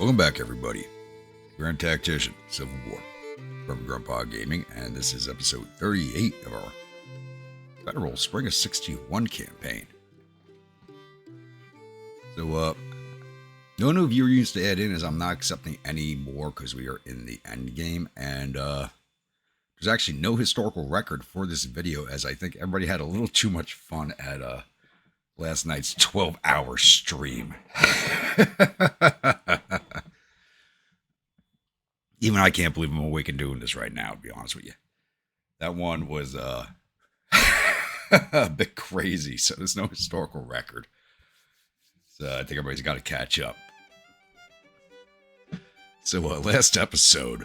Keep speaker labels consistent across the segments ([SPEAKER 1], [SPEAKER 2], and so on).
[SPEAKER 1] Welcome back, everybody. We're on Tactician, Civil War, from Grandpa Gaming, and this is episode 38 of our Federal Spring of 61 campaign. So, no new viewers to add in as I'm not accepting any more because we are in the end game, and there's actually no historical record for this video as I think everybody had a little too much fun at last night's 12-hour stream. Even I can't believe I'm awake and doing this right now, to be honest with you. That one was a bit crazy, so there's no historical record. So I think everybody's got to catch up. So last episode,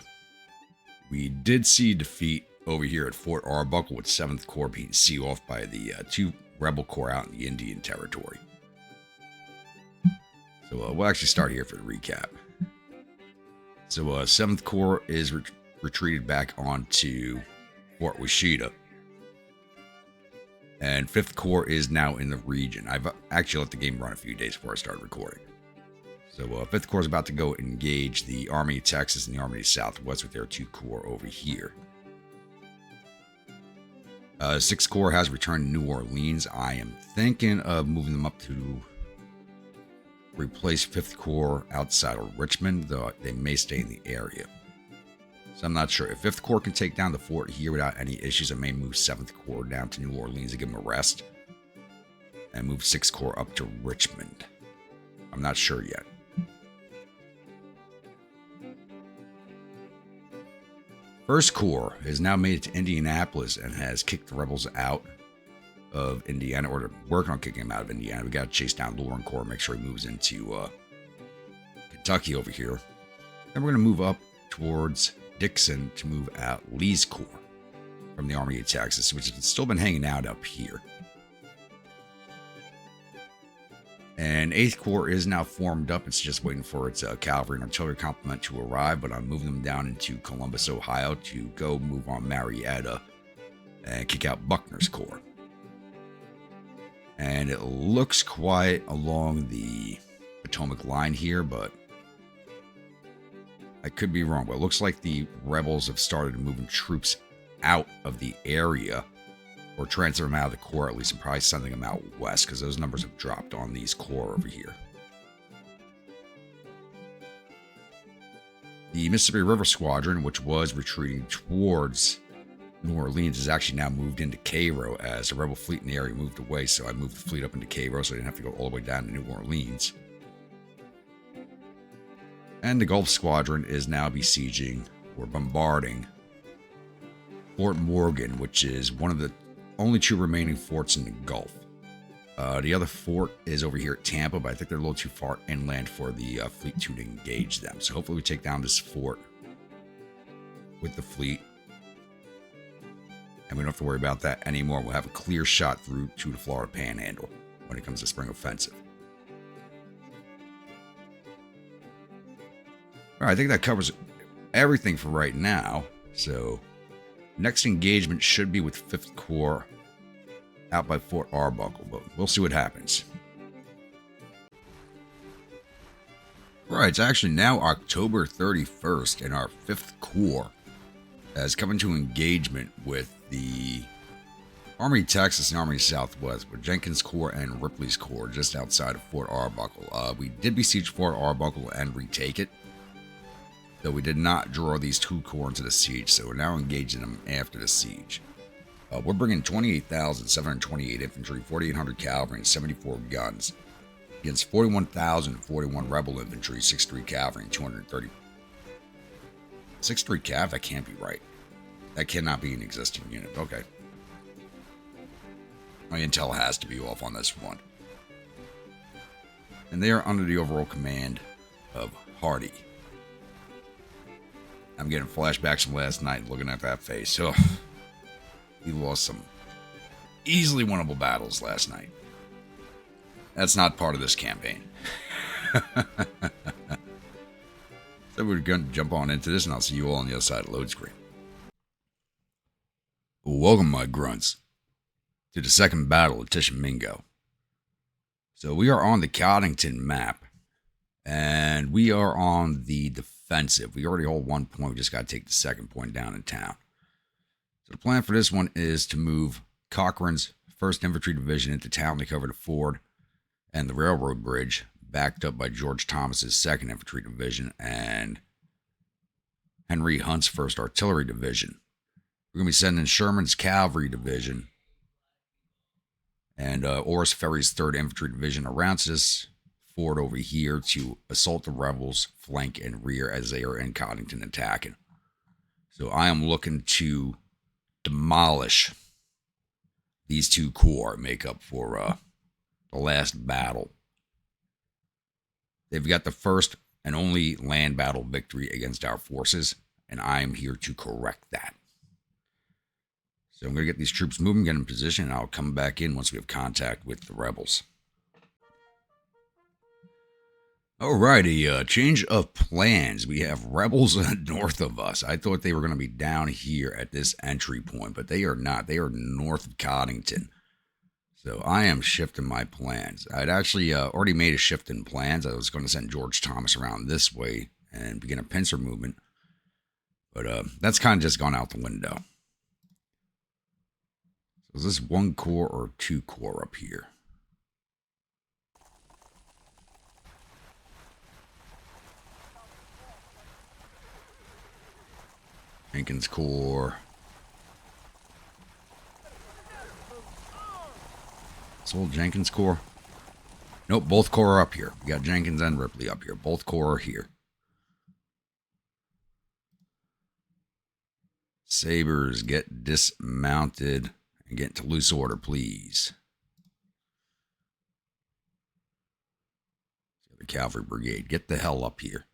[SPEAKER 1] we did see defeat over here at Fort Arbuckle with 7th Corps being sealed off by the 2 Rebel Corps out in the Indian Territory. So we'll actually start here for the recap. So 7th Corps is retreated back onto Fort Washita. And 5th Corps is now in the region. I've actually let the game run a few days before I started recording. So 5th Corps is about to go engage the Army of Texas and the Army of Southwest with their 2 Corps over here. 6th Corps has returned to New Orleans. I am thinking of moving them up to replace 5th Corps outside of Richmond, though they may stay in the area. So I'm not sure. If 5th Corps can take down the fort here without any issues, I may move 7th Corps down to New Orleans to give them a rest. And move 6th Corps up to Richmond. I'm not sure yet. First Corps has now made it to Indianapolis and has kicked the rebels out of Indiana, or working on kicking him out of Indiana. We got to chase down Lauren Corps, make sure he moves into Kentucky over here. Then we're going to move up towards Dixon to move out Lee's Corps from the Army of Texas, which has still been hanging out up here. And 8th Corps is now formed up. It's just waiting for its cavalry and artillery complement to arrive, but I'm moving them down into Columbus, Ohio to go move on Marietta and kick out Buckner's Corps. And it looks quiet along the Potomac line here, but I could be wrong. But it looks like the rebels have started moving troops out of the area, or transferring them out of the Corps at least, and probably sending them out west, because those numbers have dropped on these Corps over here. The Mississippi River Squadron, which was retreating towards New Orleans, is actually now moved into Cairo as the rebel fleet in the area moved away, so I moved the fleet up into Cairo so I didn't have to go all the way down to New Orleans. And the Gulf Squadron is now besieging or bombarding Fort Morgan, which is one of the only 2 remaining forts in the Gulf. The other fort is over here at Tampa, but I think they're a little too far inland for the fleet to engage them. So hopefully we take down this fort with the fleet, and we don't have to worry about that anymore. We'll have a clear shot through to the Florida Panhandle when it comes to spring offensive. All right, I think that covers everything for right now. So next engagement should be with 5th Corps out by Fort Arbuckle, but we'll see what happens. All right, it's actually now October 31st, and our 5th Corps has come into engagement with the Army of Texas and Army of Southwest, with Jenkins Corps and Ripley's Corps just outside of Fort Arbuckle. We did besiege Fort Arbuckle and retake it, though we did not draw these 2 corps into the siege, so we're now engaging them after the siege. We're bringing 28,728 infantry, 4,800 cavalry, and 74 guns against 41,041 rebel infantry, 63 cavalry, and 230. 63 cav? That can't be right. That cannot be an existing unit. Okay. My intel has to be off on this one. And they are under the overall command of Hardy. I'm getting flashbacks from last night looking at that face. Ugh. We lost some easily winnable battles last night. That's not part of this campaign. So we're going to jump on into this, and I'll see you all on the other side of the load screen. Welcome, my grunts, to the second Battle of Tishomingo. So we are on the Coddington map, And we are on the defensive. We already hold 1 point. We just got to take the second point down in town. So the plan for this one is to move Cochrane's 1st Infantry Division into town to cover the ford and the railroad bridge, backed up by George Thomas's 2nd Infantry Division and Henry Hunt's 1st Artillery Division. We're going to be sending Sherman's Cavalry Division and Orris Ferry's 3rd Infantry Division around this ford over here to assault the rebels, flank and rear as they are in Cottington attacking. So I am looking to demolish these 2 corps, make up for the last battle. They've got the first and only land battle victory against our forces, and I am here to correct that. So I'm going to get these troops moving, get in position, and I'll come back in once we have contact with the rebels. Alrighty, change of plans. We have rebels north of us. I thought they were going to be down here at this entry point, but they are not. They are north of Cottington. So I am shifting my plans. I'd actually already made a shift in plans. I was going to send George Thomas around this way and begin a pincer movement. But that's kind of just gone out the window. So is this 1 corps or 2 corps up here? Jenkins Corps. This old Jenkins Corps. Nope, both corps are up here. We got Jenkins and Ripley up here. Both corps are here. Sabres, get dismounted and get into loose order, please. The Cavalry Brigade, get the hell up here.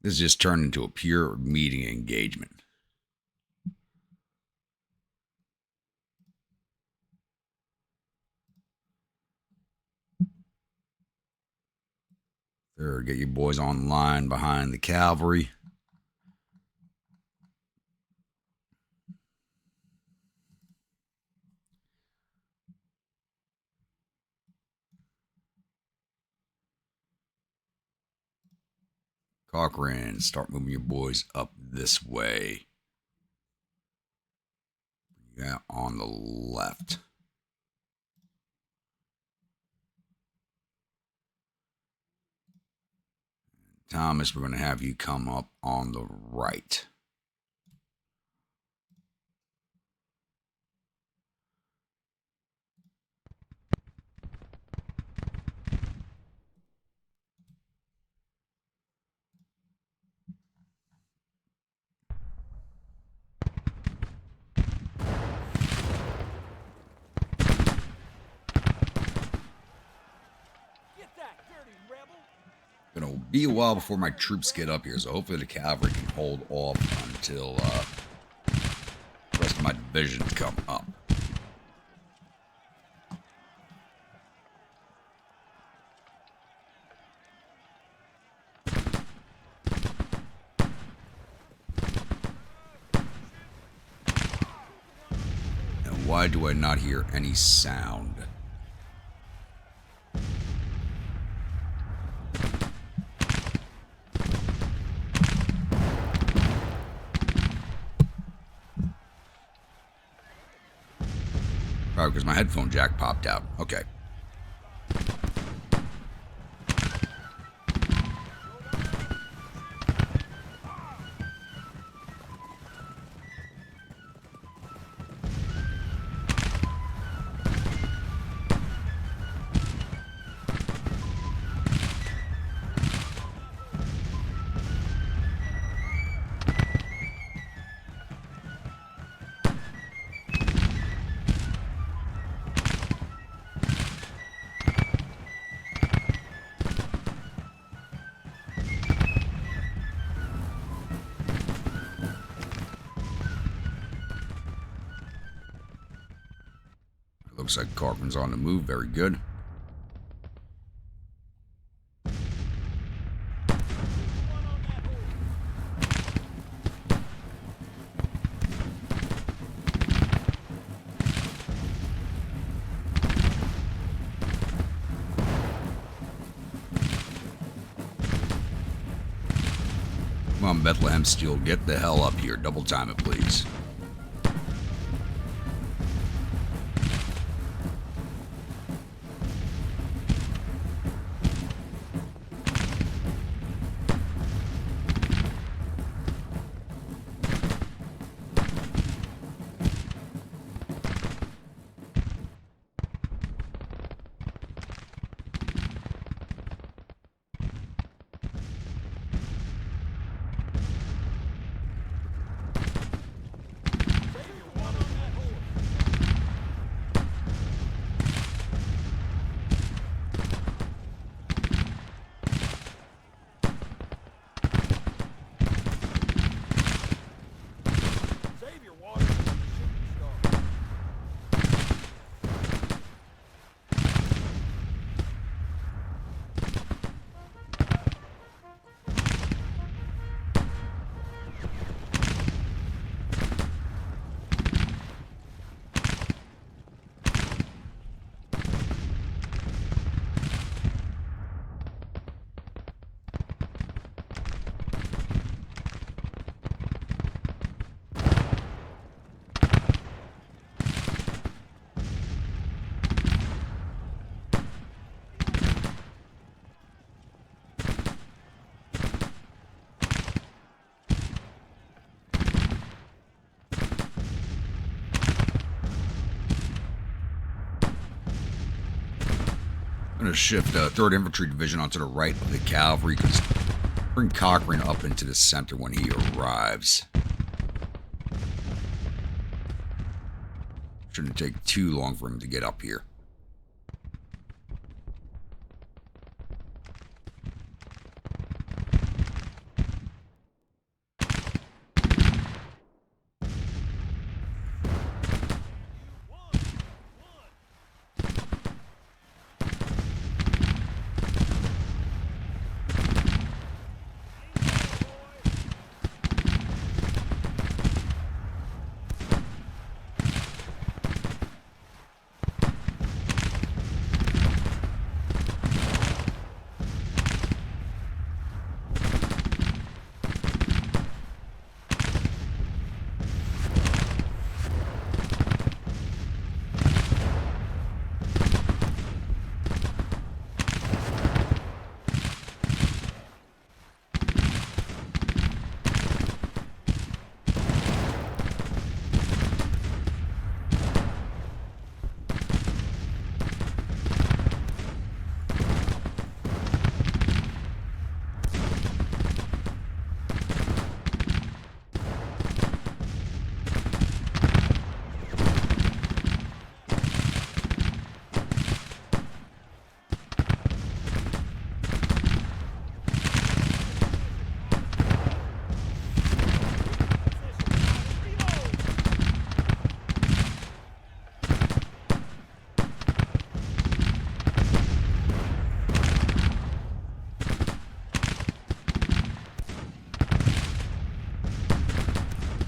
[SPEAKER 1] This just turned into a pure meeting engagement. There, get you boys on line behind the cavalry. Cochrane, start moving your boys up this way. Yeah, on the left. Thomas, we're going to have you come up on the right. It'll be a while before my troops get up here, so hopefully the cavalry can hold off until the rest of my divisions come up. And why do I not hear any sound? Probably because my headphone jack popped out. Okay. Looks like Cartman's on the move. Very good. Come on, Bethlehem Steel, get the hell up here. Double time it, please. I'm going to shift 3rd Infantry Division onto the right of the cavalry. Bring Cochrane up into the center when he arrives. Shouldn't take too long for him to get up here.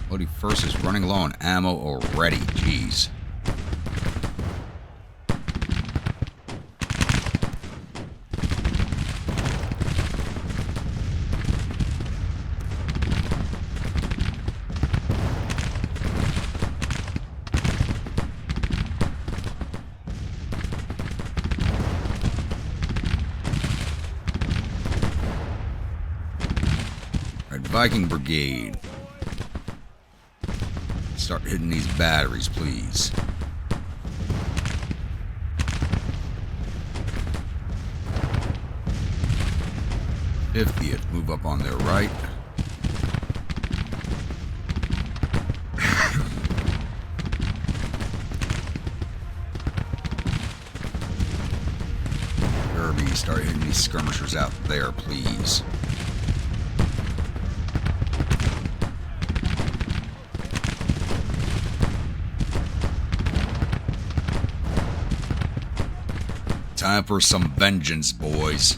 [SPEAKER 1] Bloody First is running low on ammo already. Jeez. Viking Brigade. Start hitting these batteries, please. 50th, move up on their right. Kirby, start hitting these skirmishers out there, please. Time for some vengeance, boys.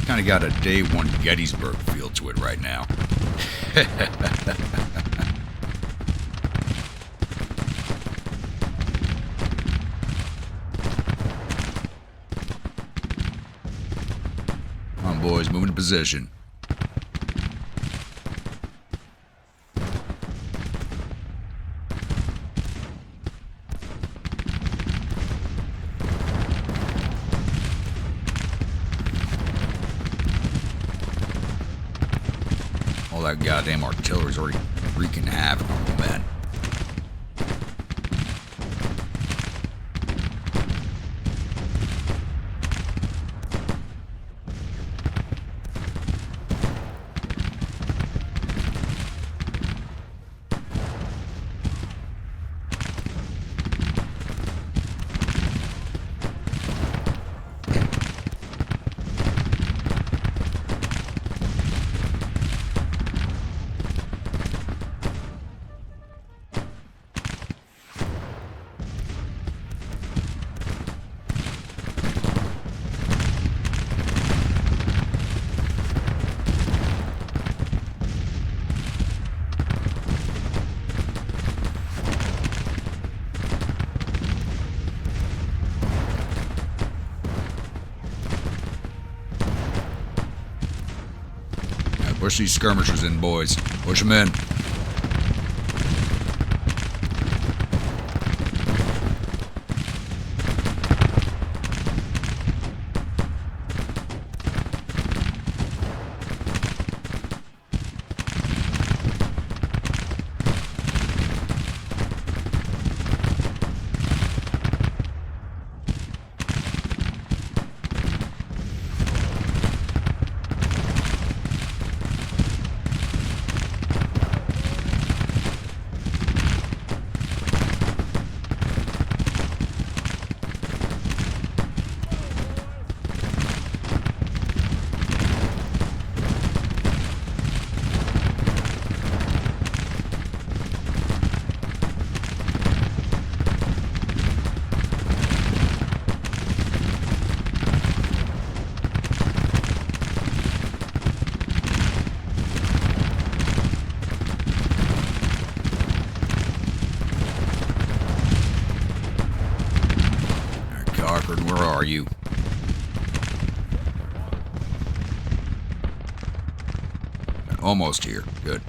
[SPEAKER 1] Kind of got a day one Gettysburg feel to it right now. boys. Move into position. All that goddamn artillery's already wreaking havoc on the men. Push these skirmishers in, boys. Push them in. Where are you? Almost here. Good.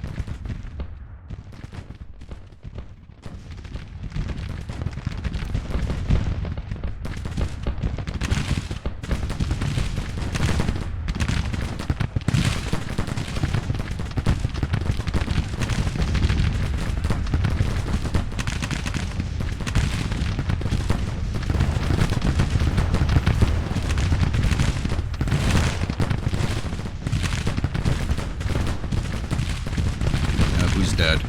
[SPEAKER 1] Who's dead?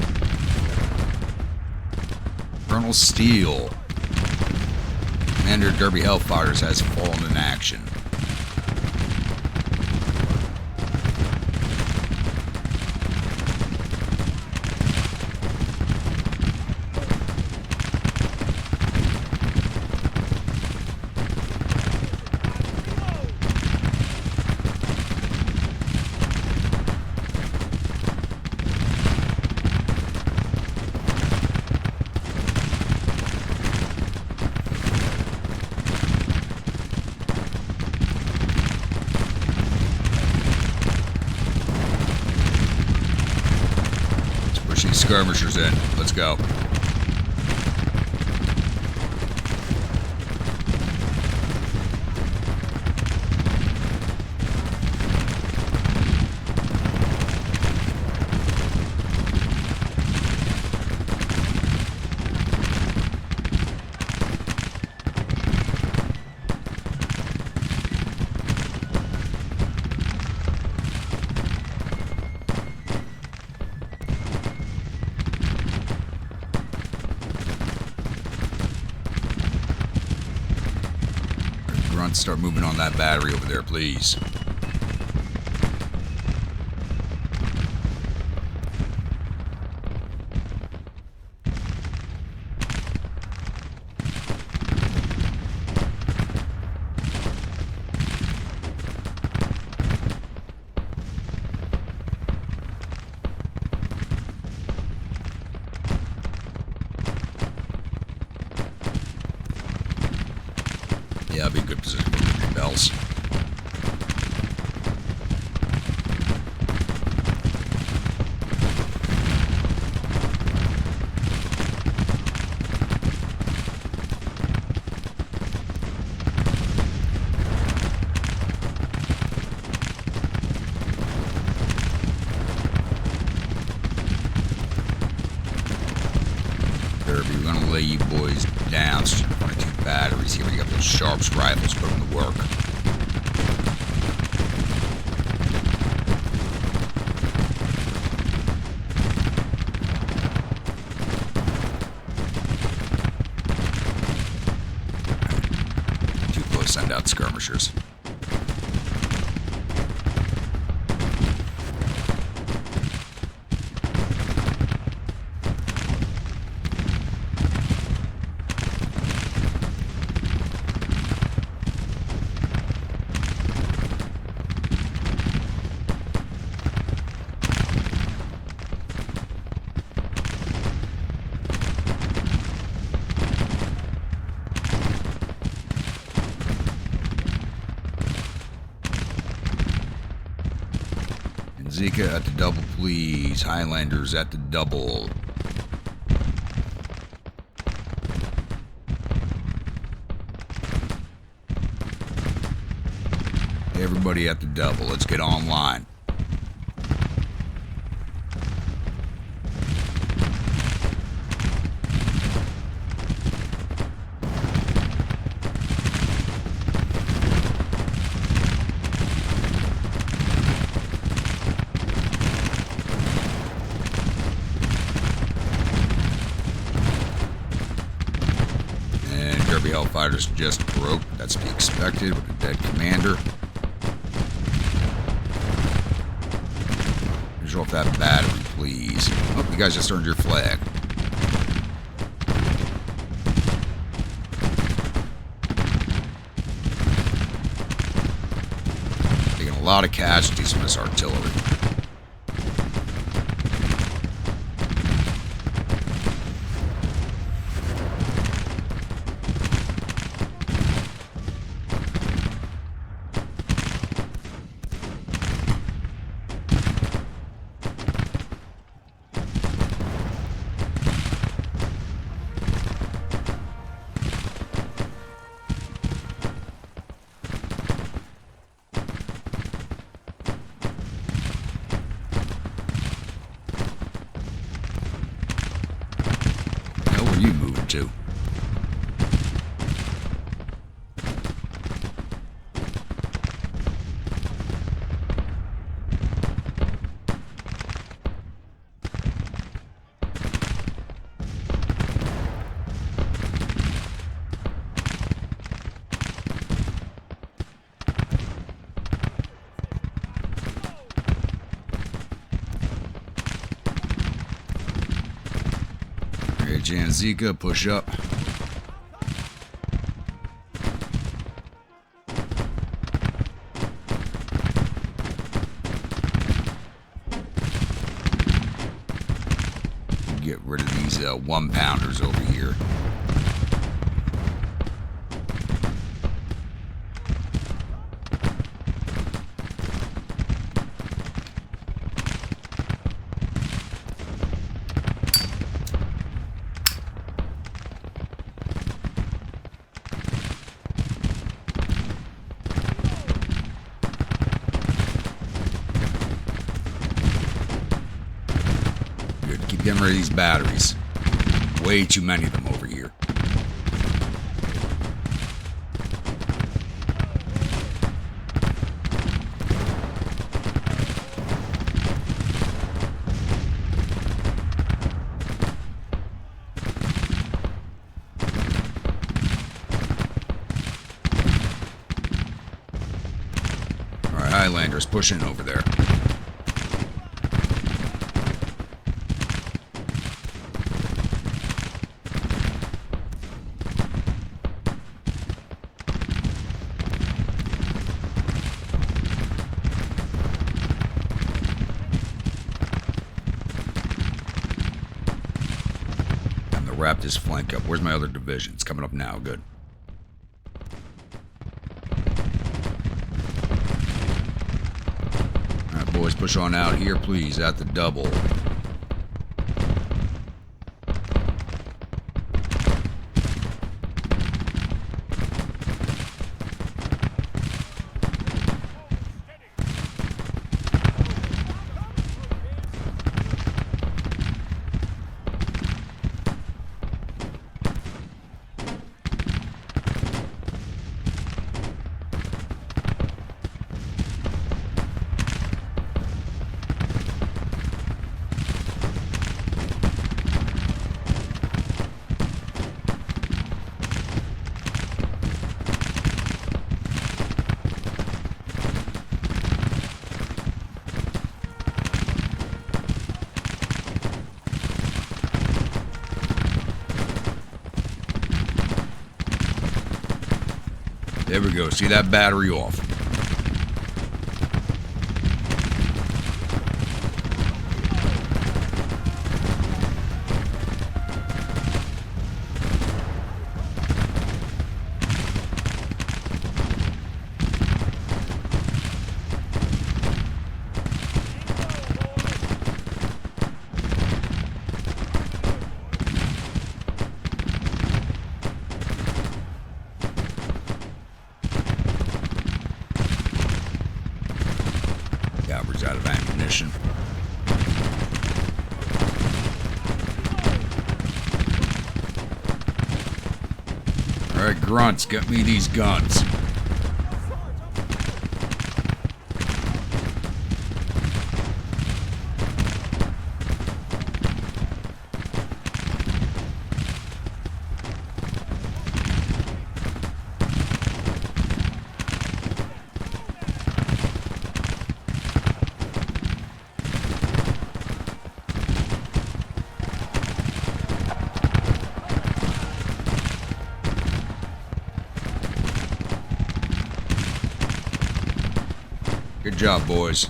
[SPEAKER 1] Colonel Steele. Commander Derby Hellfighters has fallen in action. Skirmishers in. Let's go. Start moving on that battery over there, please. Yeah, I'll be in good position for the bells. Kirby. We're gonna lay you boys down. So you're running 2 batteries here. We got those Sharps rifles. Put them to work. Too close. Send out skirmishers. Zika at the double, please. Highlanders at the double. Everybody at the double. Let's get online. Hellfighters just broke. That's to be expected with a dead commander. Visual off that battery, please. Oh, you guys just earned your flag. Taking a lot of casualties from this artillery. You moving to? Janzika, push up. Get rid of these 1-pounders over here. Getting rid of these batteries. Way too many of them over here. Alright, Highlanders, push in over there. Wrap this flank up. Where's my other division? It's coming up now. Good. Alright, boys, push on out here, please. At the double. There we go. See that battery off. Cavalry's out of ammunition. Alright, grunts, get me these guns. Good job, boys.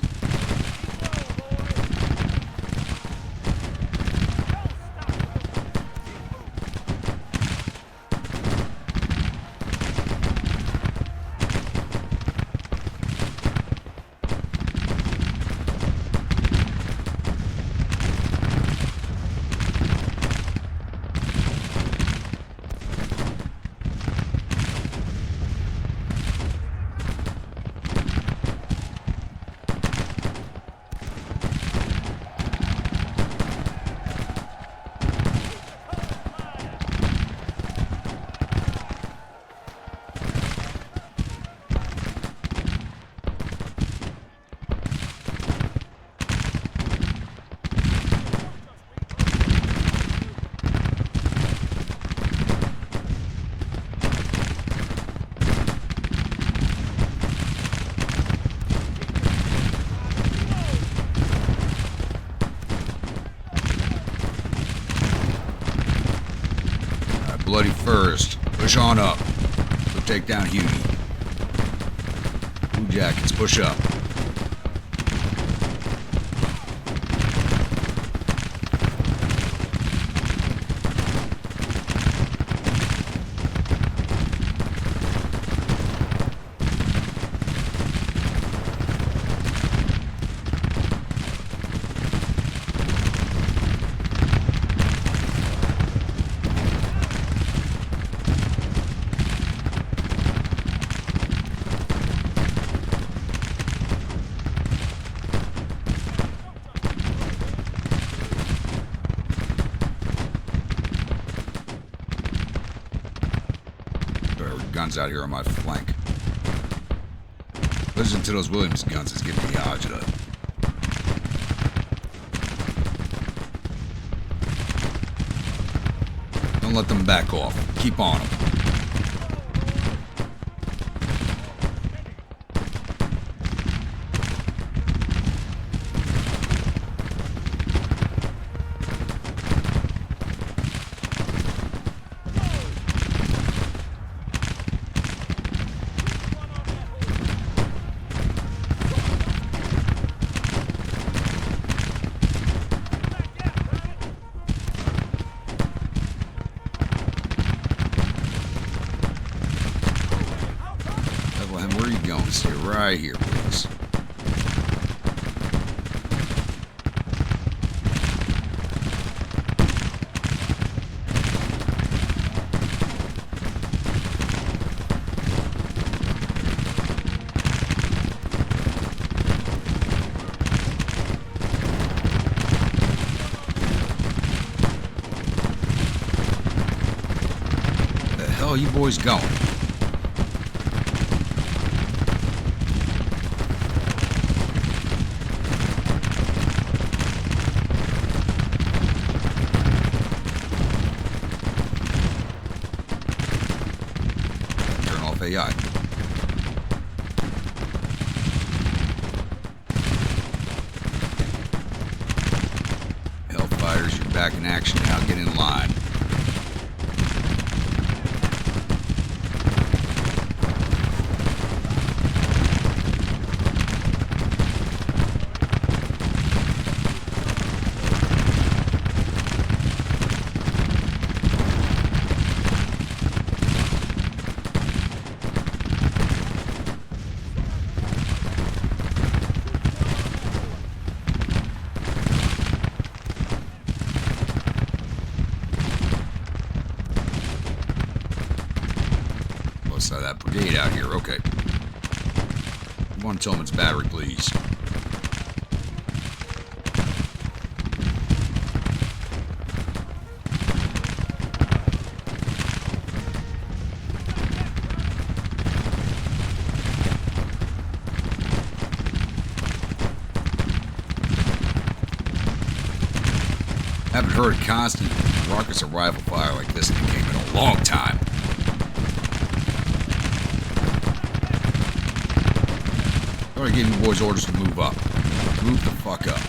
[SPEAKER 1] Bloody first. Push on up. Go take down Hughie. Blue Jackets, push up. Guns out here on my flank. Listen to those Williams guns. It's giving me agita. Don't let them back off. Keep on them. Where are you going? Stay right here, please. Where the hell are you boys going? AI. Hellfighters, you're back in action now. Get in line. So that brigade out here. Okay. One Tillman's battery, please. Haven't heard constant rockets or rifle fire like this in the game in a long time. I already gave you boys orders to move up. Move the fuck up.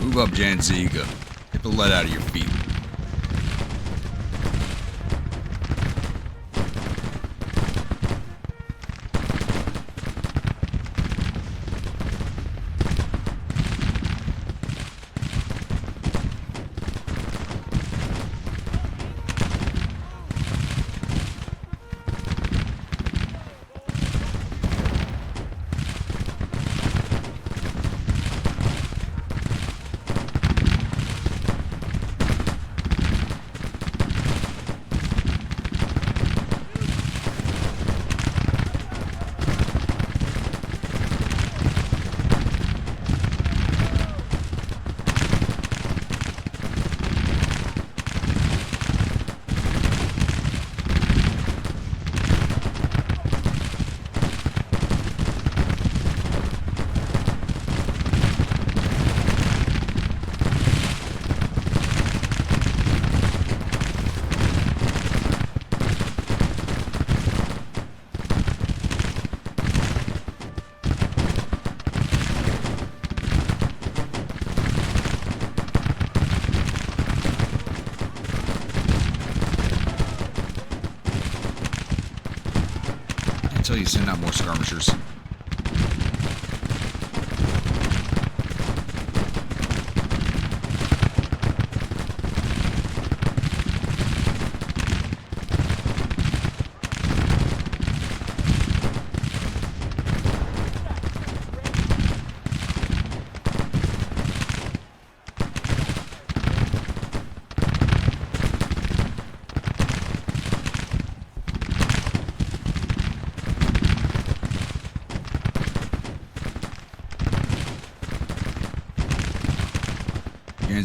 [SPEAKER 1] Move up, Janziga. Get the lead out of your feet. Until you send out more skirmishers.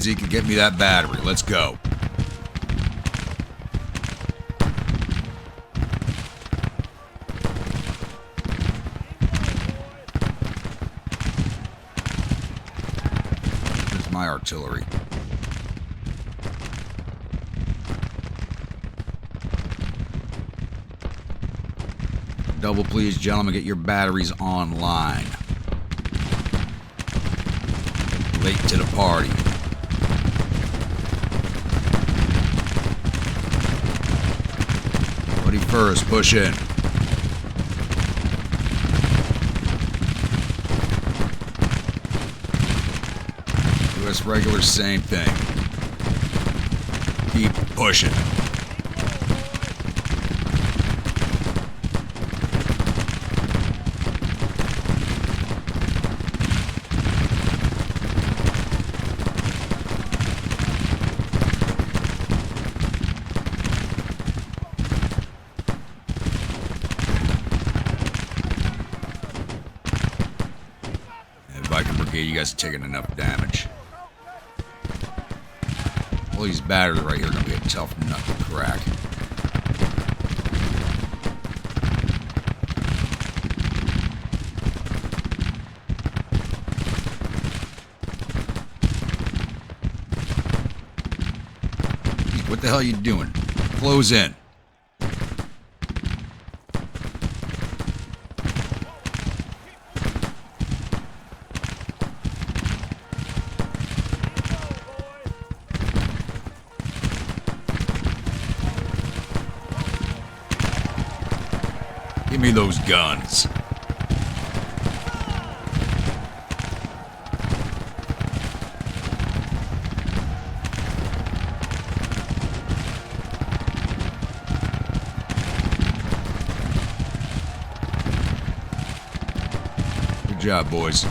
[SPEAKER 1] Zeke can get me that battery. Let's go. Here's my artillery. Double, please, gentlemen, get your batteries online. Late to the party. First, push in. US regular, same thing. Keep pushing. You guys are taking enough damage. All these batteries right here are going to be a tough nut to crack. the hell are you doing? Close in. Give me those guns. Good job, boys.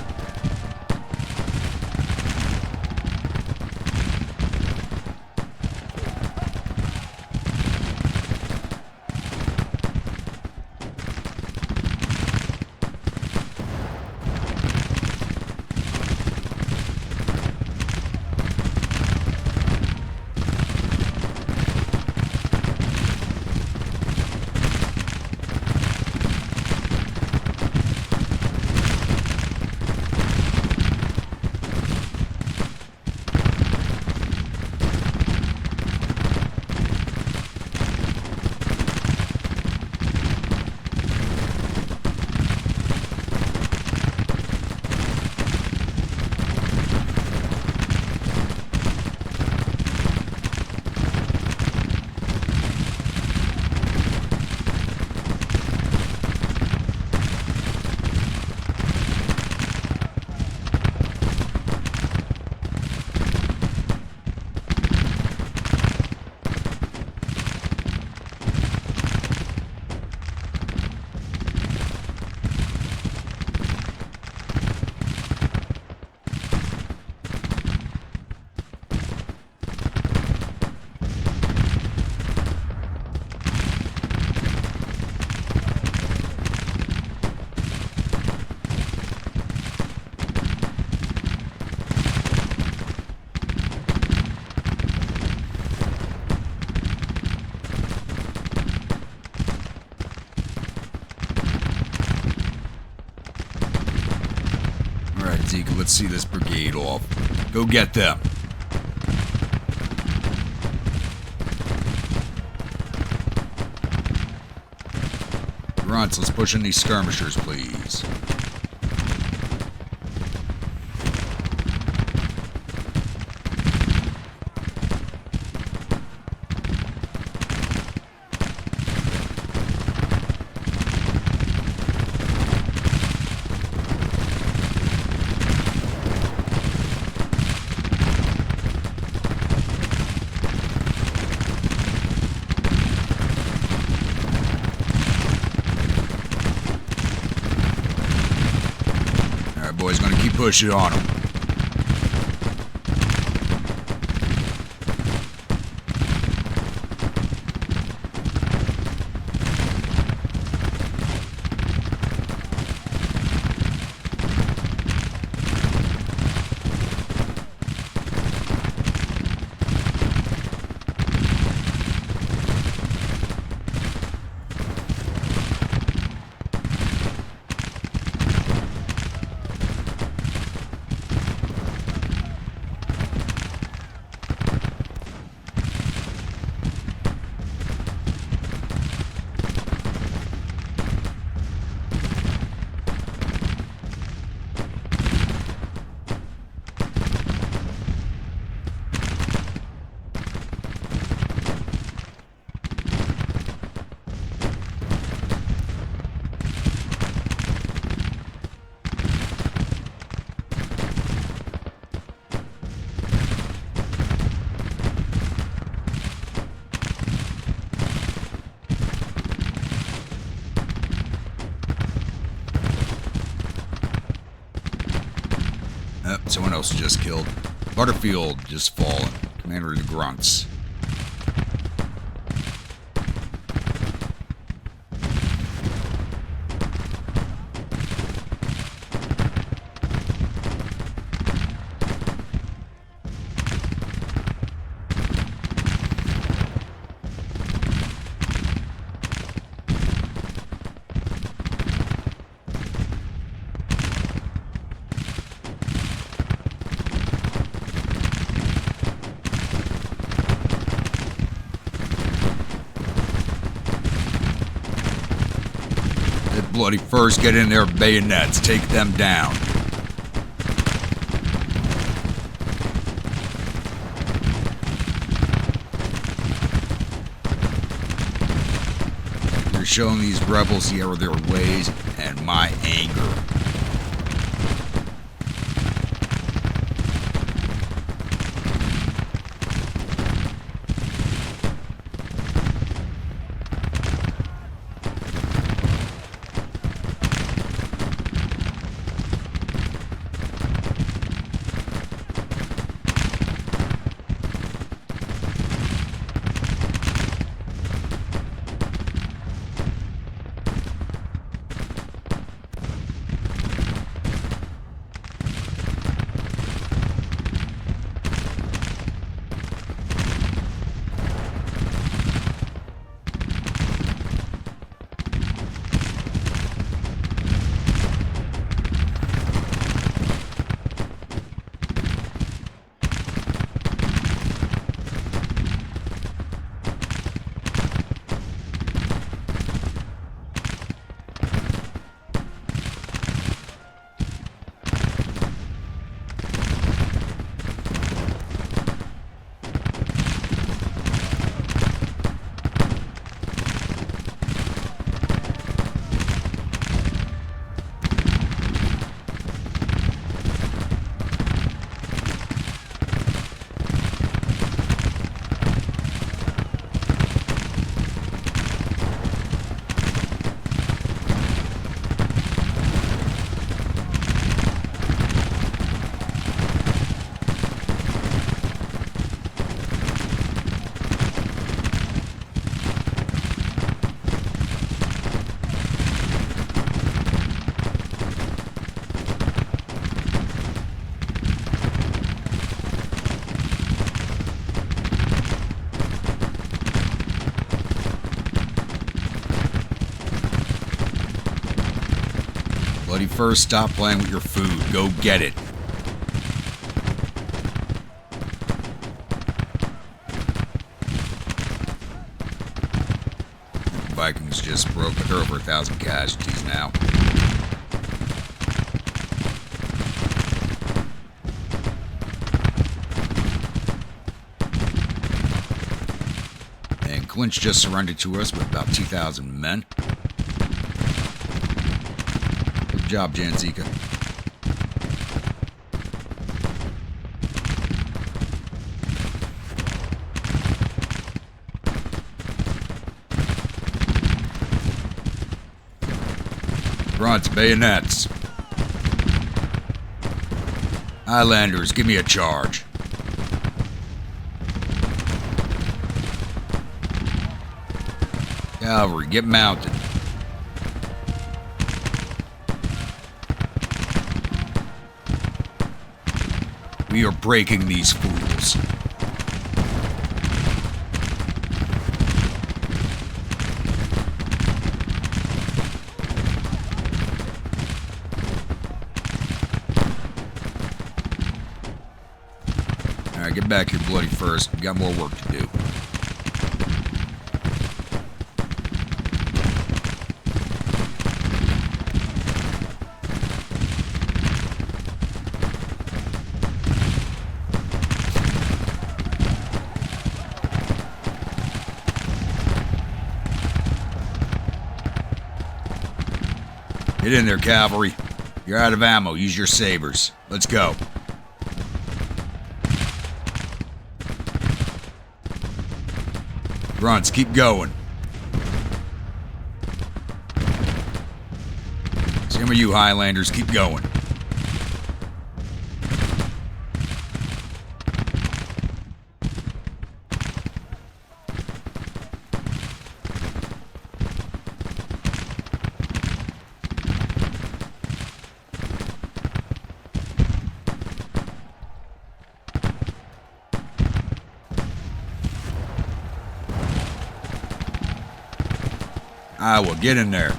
[SPEAKER 1] Zeke, let's see this brigade off. Go get them. Grunts, let's push in these skirmishers, please. Boys, gonna keep pushing on them. Someone else just killed. Butterfield just fallen. Commander of the Grunts. Hit bloody first, get in there, bayonets, take them down. You're showing these rebels the error of their ways and my anger. Bloody first, stop playing with your food. Go get it. Vikings just broke. They're over 1,000 casualties now. And Clinch just surrendered to us with about 2,000 men. Good job, Janzika. Grunts, bayonets. Highlanders, give me a charge. Cavalry, get mounted. We are breaking these fools. Alright, get back here, bloody first. We got more work to do. Get in there, cavalry. You're out of ammo. Use your sabers. Let's go. Grunts, keep going. Some of you Highlanders, keep going. Iowa, get in there.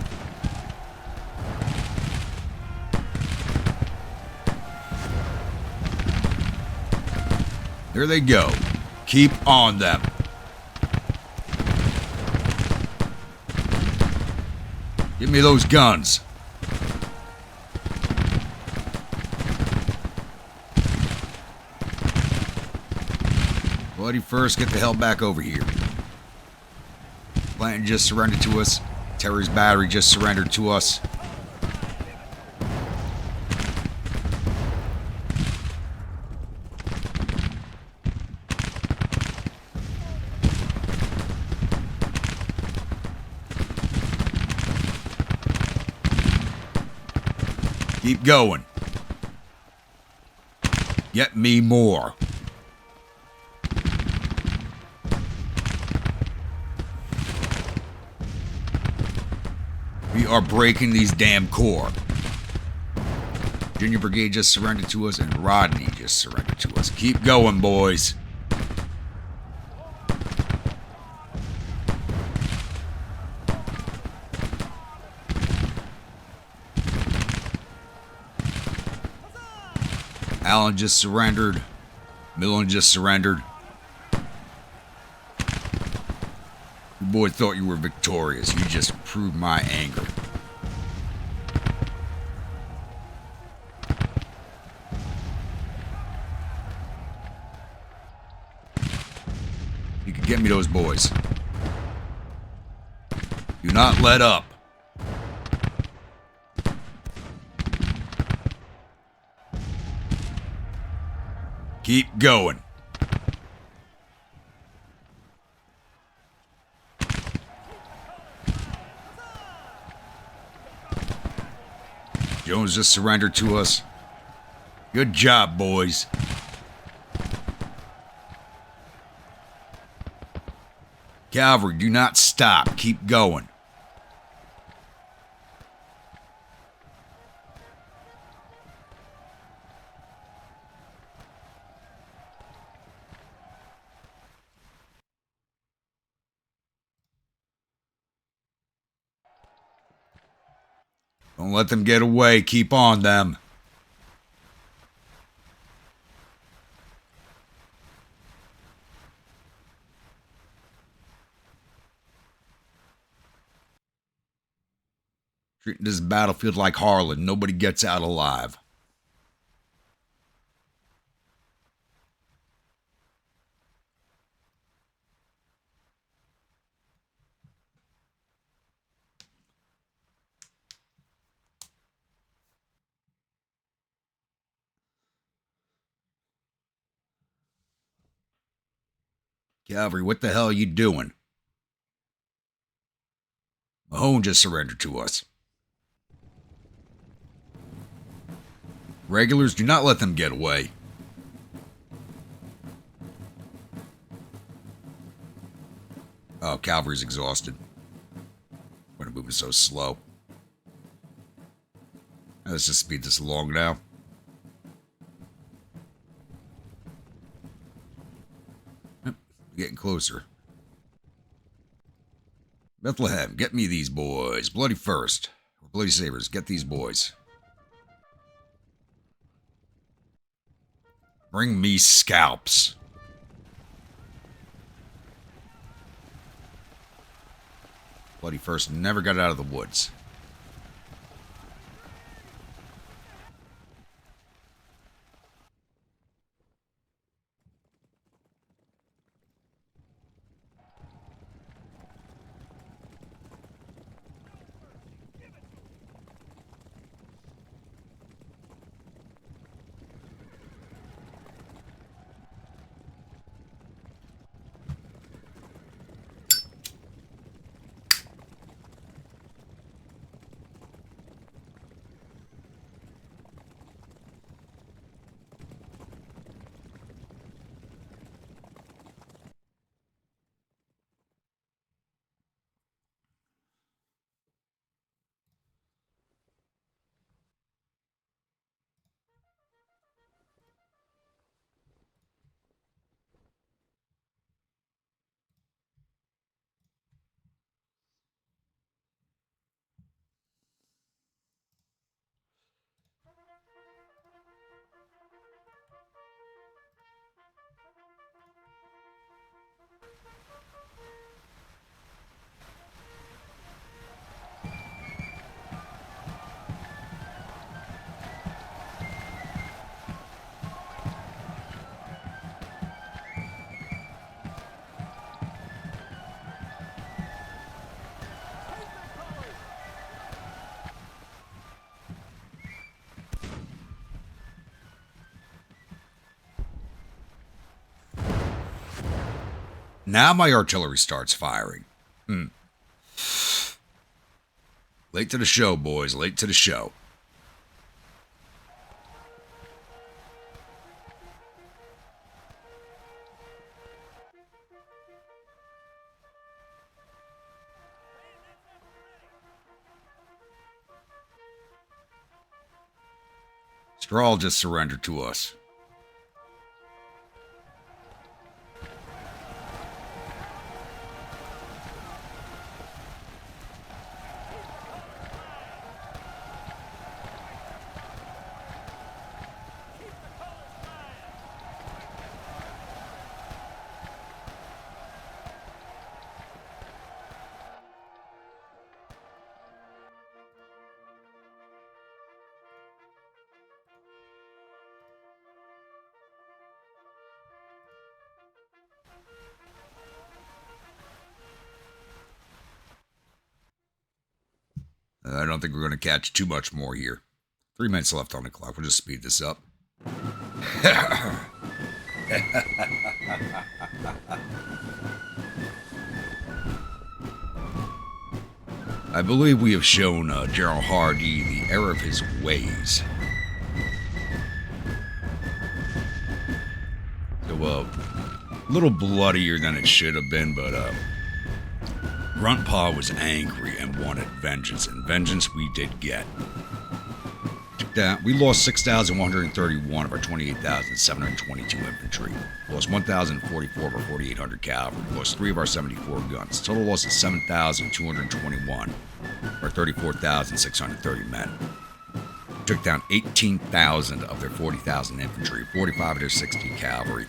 [SPEAKER 1] There they go. Keep on them. Give me those guns. Bloody first, get the hell back over here. Blanton just surrendered to us. Terry's battery just surrendered to us. Keep going. Get me more. We are breaking these damn core. Junior Brigade just surrendered to us, and Rodney just surrendered to us. Keep going, boys. Allen just surrendered. Millen just surrendered. You boys thought you were victorious. You just proved my anger. You can get me those boys. Do not let up. Keep going. Jones just surrendered to us. Good job, boys. Cavalry, do not stop. Keep going. Don't let them get away. Keep on them. Treating this battlefield like Harlan. Nobody gets out alive. Cavalry, what the hell are you doing? Mahone just surrendered to us. Regulars, do not let them get away. Oh, cavalry's exhausted. Why are moving so slow? Let's just speed this along now. Yep, getting closer. Bethlehem, get me these boys. Bloody First. Or Bloody Sabers, get these boys. Bring me scalps. Bloody First never got out of the woods. Now my artillery starts firing. Late to the show, boys. Late to the show. Strahl just surrendered to us. I don't think we're going to catch too much more here. 3 minutes left on the clock. We'll just speed this up. I believe we have shown General Hardy the error of his ways. So, a little bloodier than it should have been, but Gruntpaw was angry and wanted vengeance, and vengeance we did get. We lost 6,131 of our 28,722 infantry. We lost 1,044 of our 4,800 cavalry. We lost 3 of our 74 guns. Total loss of 7,221 of our 34,630 men. We took down 18,000 of their 40,000 infantry, 45 of their 60 cavalry.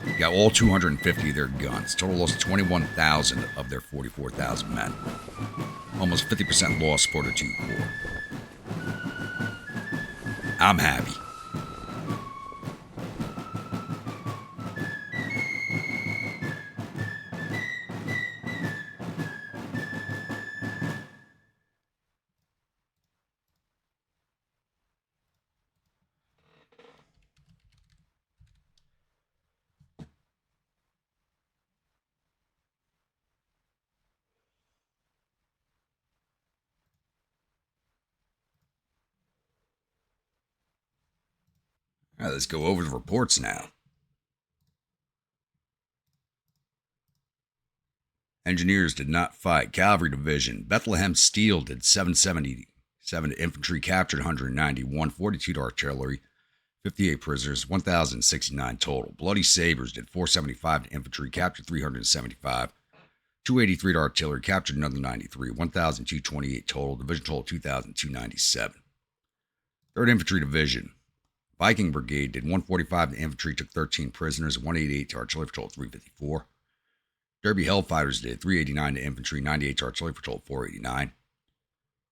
[SPEAKER 1] We got all 250 of their guns. Total loss of 21,000 of their 44,000 men. Almost 50% loss for the 2 Corps. I'm happy. All right, let's go over the reports now. Engineers did not fight. Cavalry Division. Bethlehem Steel did 777 to infantry, captured 191, 42 to artillery, 58 prisoners, 1,069 total. Bloody Sabres did 475 to infantry, captured 375, 283 to artillery, captured another 93, 1,228 total. Division total 2,297. 3rd Infantry Division. Viking Brigade did 145 to infantry, took 13 prisoners, 188 to artillery for total 354. Derby Hellfighters did 389 to infantry, 98 to artillery for total 489.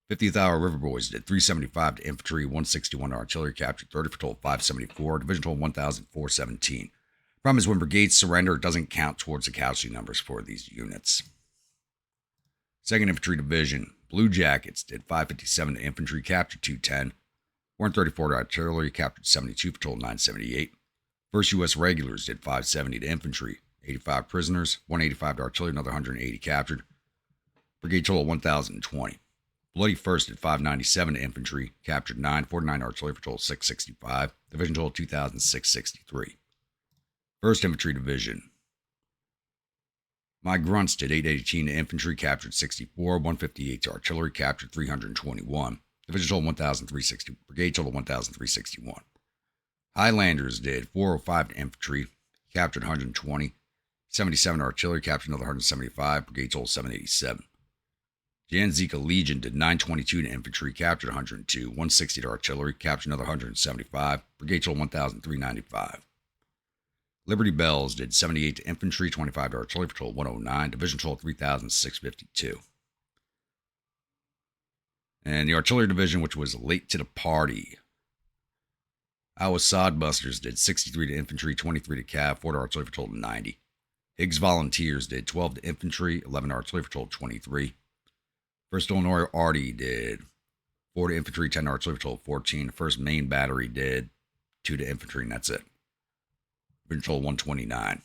[SPEAKER 1] 50th Hour River Boys did 375 to infantry, 161 to artillery, captured 30 for total 574. Division total 1,417. Problem is when brigades surrender, it doesn't count towards the casualty numbers for these units. 2nd Infantry Division. Blue Jackets did 557 to infantry, captured 210. 134 to artillery, captured 72 for total 978. 1st U.S. Regulars did 570 to infantry, 85 prisoners, 185 to artillery, another 180 captured. Brigade total 1,020. Bloody First did 597 to infantry, captured 9, 49 to artillery for total 665. Division total 2,663. 1st Infantry Division. My Grunts did 818 to infantry, captured 64, 158 to artillery, captured 321. Division total 1,360. Brigade total 1,361. Highlanders did 405 to infantry, captured 120. 77 to artillery, captured another 175. Brigade total 787. Janzika Legion did 922 to infantry, captured 102. 160 to artillery, captured another 175. Brigade total 1,395. Liberty Bells did 78 to infantry, 25 to artillery, for total 109. Division total 3,652. And the Artillery Division, which was late to the party. Iowa Sodbusters did 63 to infantry, 23 to cav, 4 to artillery for total 90. Higgs Volunteers did 12 to infantry, 11 to artillery for total 23. 1st Illinois Arty did 4 to infantry, 10 to artillery for total 14. The 1st Main Battery did 2 to infantry, and that's it. Division total 129.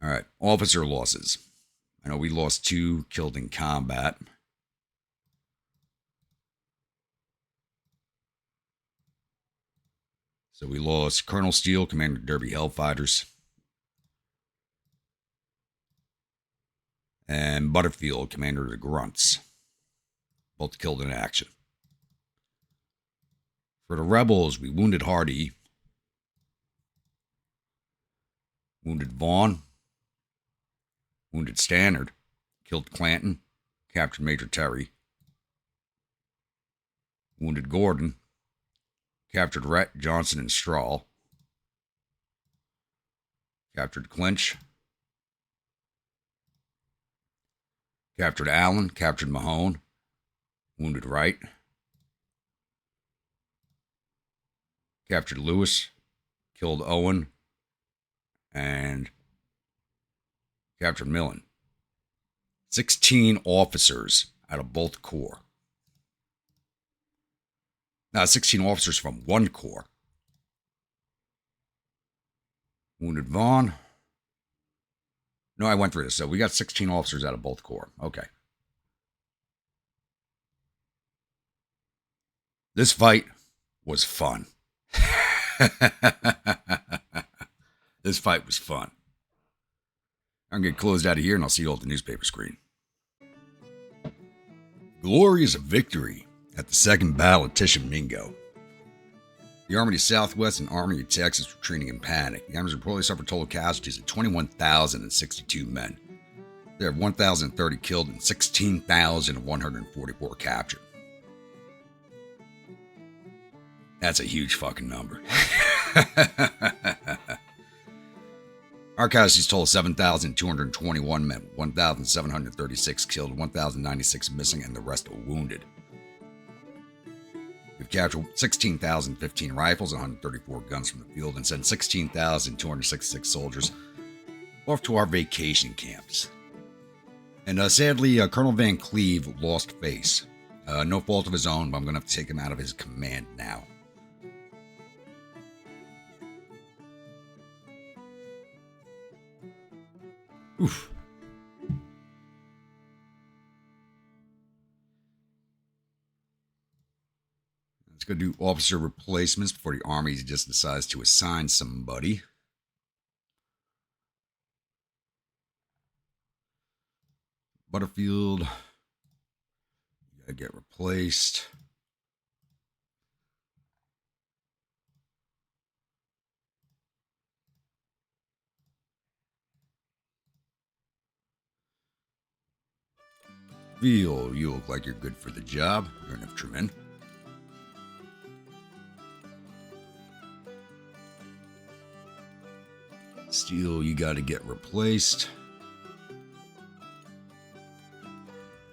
[SPEAKER 1] All right, officer losses. I know we lost 2 killed in combat. So we lost Colonel Steele, Commander Derby Hellfighters, and Butterfield, Commander of the Grunts. Both killed in action. For the rebels, we wounded Hardy, wounded Vaughn, wounded Stannard, killed Clanton, captured Major Terry, wounded Gordon, captured Rhett, Johnson, and Strahl, captured Clinch, captured Allen, captured Mahone, wounded Wright, captured Lewis, killed Owen, and captured Millen. 16 officers out of both corps. Now, 16 officers from one corps. Wounded Vaughn. No, I went through this. So we got 16 officers out of both corps. Okay. This fight was fun. This fight was fun. I'm going to get closed out of here, and I'll see you all at the newspaper screen. Glorious victory at the Second Battle of Tishomingo. The Army of the Southwest and Army of Texas were retreating in panic. The armies reportedly suffered total casualties of 21,062 men. There have 1,030 killed and 16,144 captured. That's a huge fucking number. Our casualties total 7,221 men, 1,736 killed, 1,096 missing, and the rest were wounded. We've captured 16,015 rifles and 134 guns from the field and sent 16,266 soldiers off to our vacation camps. And sadly, Colonel Van Cleve lost face. No fault of his own, but I'm going to have to take him out of his command now. Oof. Let's go do officer replacements before the Army just decides to assign somebody. Butterfield. You gotta get replaced. Veal, you look like you're good for the job. You're an infantryman. Steele, you gotta get replaced.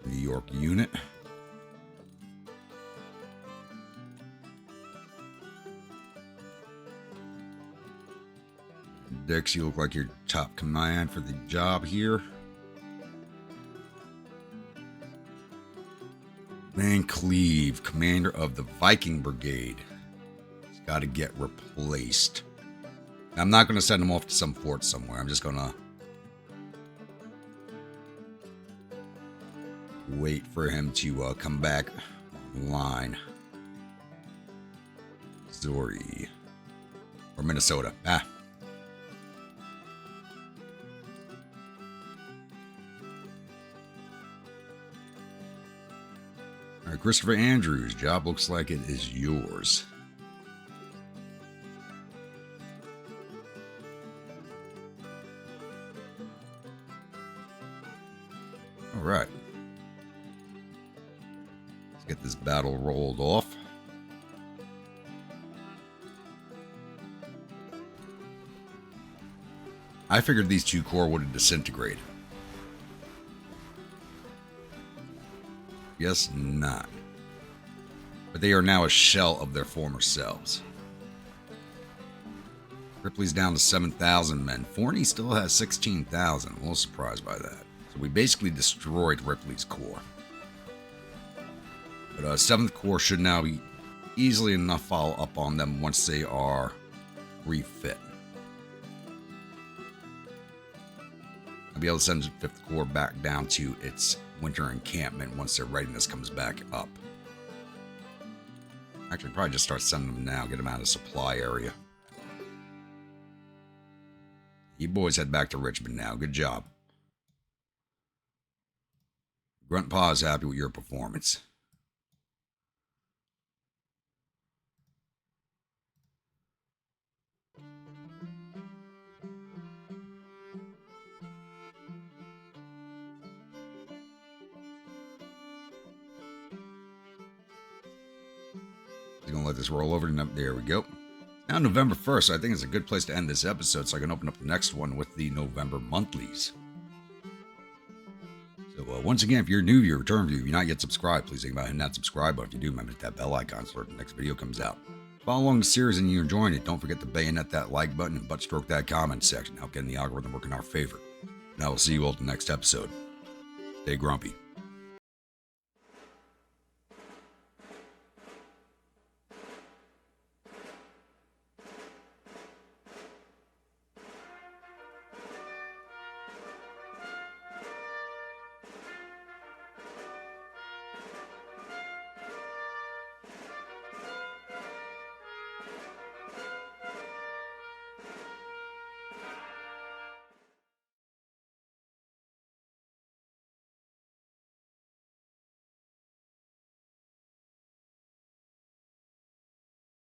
[SPEAKER 1] New York unit. Dix, you look like you're top command for the job here. Van Cleve, commander of the Viking Brigade. He's got to get replaced. I'm not going to send him off to some fort somewhere. I'm just going to wait for him to come back online. Missouri. Or Minnesota. All right, Christopher Andrews, job looks like it is yours. All right. Let's get this battle rolled off. I figured these two corps would have disintegrated. Guess not. But they are now a shell of their former selves. Ripley's down to 7,000 men. Forney still has 16,000. I'm a little surprised by that. So we basically destroyed Ripley's corps. But 7th Corps should now be easily enough follow up on them once they are refit. I'll be able to send the 5th Corps back down to its winter encampment once their readiness comes back up. Actually, probably just start sending them now, get them out of the supply area. You boys head back to Richmond now. Good job. Grunt Paw is happy with your performance. He's going to let this roll over. There we go. Now November 1st, I think it's a good place to end this episode so I can open up the next one with the November monthlies. So once again, if you're new, you're a return viewer, if you're not yet subscribed, please think about hitting that subscribe button. If you do, remember to hit that bell icon so the next video comes out. Follow along the series and you're enjoying it. Don't forget to bayonet that like button and butt stroke that comment section. Help getting the algorithm work in our favor. And I will see you all at the next episode. Stay grumpy.